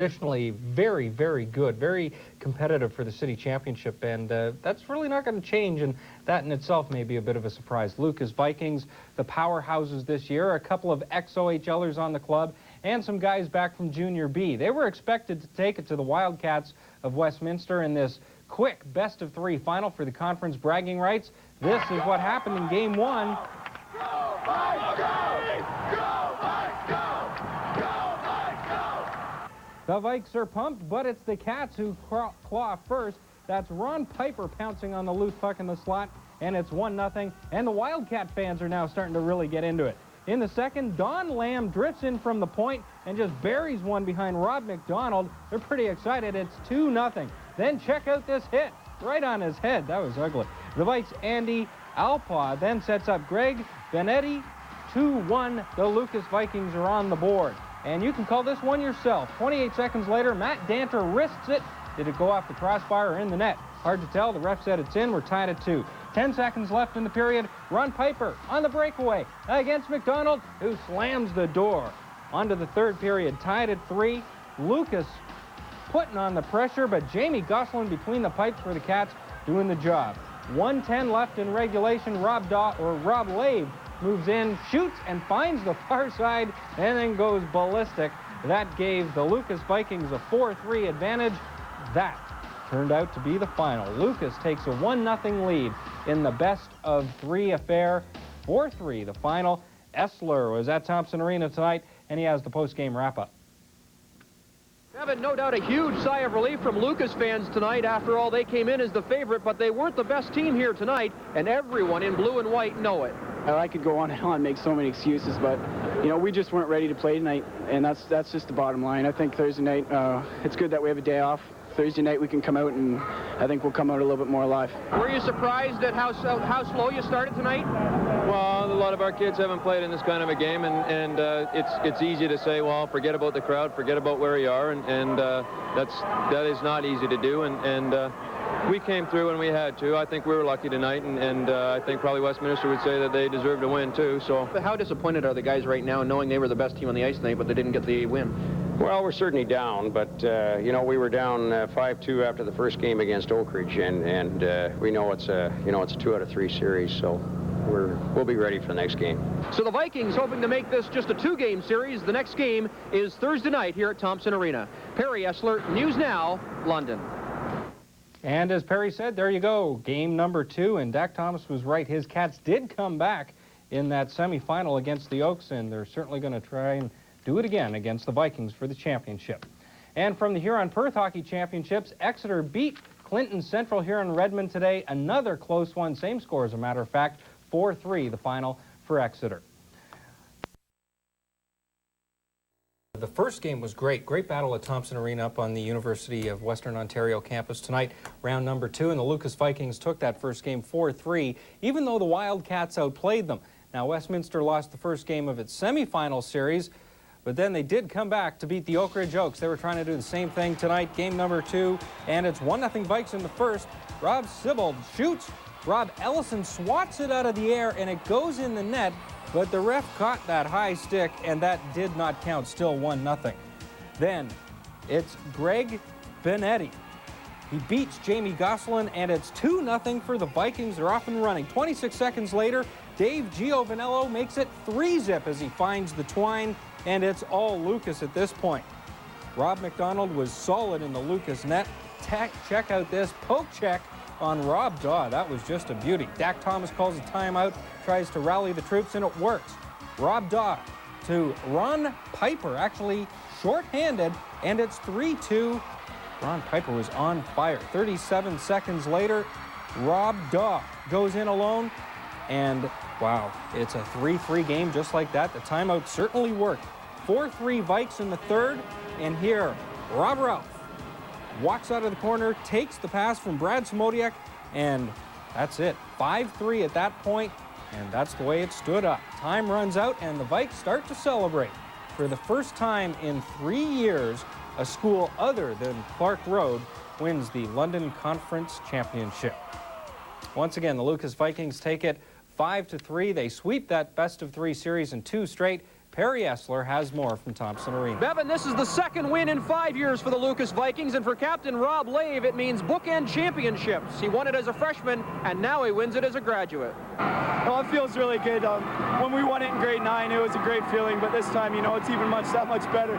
Traditionally very, very good, very competitive for the city championship, and that's really not going to change, and that in itself may be a bit of a surprise. Lucas Vikings, the powerhouses this year, a couple of ex-OHLers on the club, and some guys back from Junior B. They were expected to take it to the Wildcats of Westminster in this quick best-of-3 final for the conference bragging rights. This is what happened in Game 1. The Vikes are pumped, but it's the Cats who claw first. That's Ron Piper pouncing on the loose puck in the slot, and it's 1-0, and the Wildcat fans are now starting to really get into it. In the second, Don Lamb drifts in from the point and just buries one behind Rob McDonald. They're pretty excited. It's 2-0. Then check out this hit right on his head. That was ugly. The Vikes' Andy Alpaugh then sets up Greg Benetti. 2-1. The Lucas Vikings are on the board. And you can call this one yourself. 28 seconds later, Matt Danter wrists it. Did it go off the crossbar or in the net? Hard to tell. The ref said it's in. We're tied at 2. 10 seconds left in the period. Ron Piper on the breakaway against McDonald, who slams the door. On to the third period, tied at 3. Lucas putting on the pressure, but Jamie Gosselin between the pipes for the Cats doing the job. 1:10 left in regulation. Rob Lave moves in, shoots, and finds the far side, and then goes ballistic. That gave the Lucas Vikings a 4-3 advantage. That turned out to be the final. Lucas takes a 1-0 lead in the best-of-3 affair. 4-3, the final. Essler was at Thompson Arena tonight, and he has the post-game wrap-up. Kevin, no doubt a huge sigh of relief from Lucas fans tonight. After all, they came in as the favorite, but they weren't the best team here tonight, and everyone in blue and white know it. I could go on and on and make so many excuses, but, you know, we just weren't ready to play tonight, and that's just the bottom line. I think Thursday night, it's good that we have a day off. Thursday night we can come out, and I think we'll come out a little bit more alive. Were you surprised at how slow you started tonight? Well, a lot of our kids haven't played in this kind of a game, and it's easy to say, well, forget about the crowd, forget about where you are, and that is not easy to do, and we came through when we had to. I think we were lucky tonight, and I think probably Westminster would say that they deserve to win too. So, but how disappointed are the guys right now, knowing they were the best team on the ice tonight, but they didn't get the win? Well, we're certainly down, but you know, we were down 5-2 after the first game against Oak Ridge, and we know it's a 2 out of 3 series, so we'll be ready for the next game. So the Vikings hoping to make this just a 2-game series. The next game is Thursday night here at Thompson Arena. Perry Essler, News Now, London. And as Perry said, there you go, game number 2, and Dak Thomas was right. His Cats did come back in that semifinal against the Oaks, and they're certainly going to try and do it again against the Vikings for the championship. And from the Huron-Perth Hockey Championships, Exeter beat Clinton Central here in Redmond today. Another close one, same score as a matter of fact, 4-3 the final for Exeter. The first game was great. Great battle at Thompson Arena up on the University of Western Ontario campus tonight. Round number 2, and the Lucas Vikings took that first game 4-3, even though the Wildcats outplayed them. Now, Westminster lost the first game of its semifinal series, but then they did come back to beat the Oak Ridge Oaks. They were trying to do the same thing tonight, game number 2, and it's 1-0 Vikes in the first. Rob Sibbald shoots. Rob Ellison swats it out of the air, and it goes in the net. But the ref caught that high stick, and that did not count, still 1-0. Then it's Greg Benetti. He beats Jamie Gosselin, and it's 2-0 for the Vikings. They're off and running. 26 seconds later, Dave Giovanello makes it 3-zip as he finds the twine, and it's all Lucas at this point. Rob McDonald was solid in the Lucas net. Check out this poke check on Rob Daw. That was just a beauty. Dak Thomas calls a timeout, tries to rally the troops, and it works. Rob Daw to Ron Piper, actually short-handed, and it's 3-2. Ron Piper was on fire. 37 seconds later, Rob Daw goes in alone, and wow, it's a 3-3 game just like that. The timeout certainly worked. 4-3 Vikes in the third, and here, Rob Ralph walks out of the corner, takes the pass from Brad Smodiak, and that's it. 5-3 at that point, and that's the way it stood up. Time runs out, and the Vikes start to celebrate. For the first time in 3 years, a school other than Clark Road wins the London Conference Championship. Once again, the Lucas Vikings take it 5-3. They sweep that best-of-3 series in 2 straight. Perry Essler has more from Thompson Arena. Bevan, this is the second win in 5 years for the Lucas Vikings, and for Captain Rob Lave, it means bookend championships. He won it as a freshman, and now he wins it as a graduate. Well, it feels really good. When we won it in grade 9, it was a great feeling, but this time, you know, it's even that much better.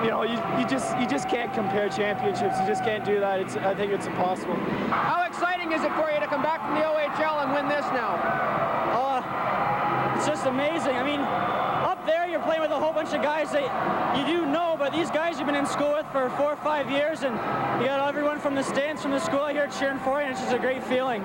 You know, you just can't compare championships. You just can't do that. I think it's impossible. How exciting is it for you to come back from the OHL and win this now? It's just amazing. I mean, up there you're playing with a whole bunch of guys that you do know, but these guys you've been in school with for 4 or 5 years, and you got everyone from the stands from the school here cheering for you, and it's just a great feeling.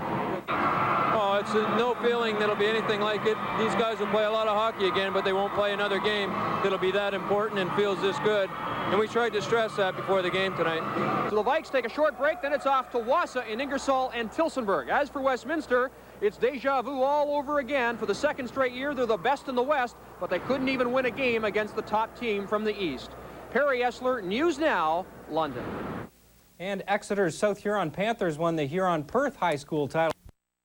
Oh, it's no feeling that'll be anything like it. These guys will play a lot of hockey again, but they won't play another game that'll be that important and feels this good. And we tried to stress that before the game tonight. So the Vikes take a short break, then it's off to Wausau in Ingersoll and Tillsonburg. As for Westminster, it's deja vu all over again. For the second straight year, they're the best in the West, but they couldn't even win a game against the top team from the East. Perry Essler, News Now, London. And Exeter's South Huron Panthers won the Huron-Perth High School title.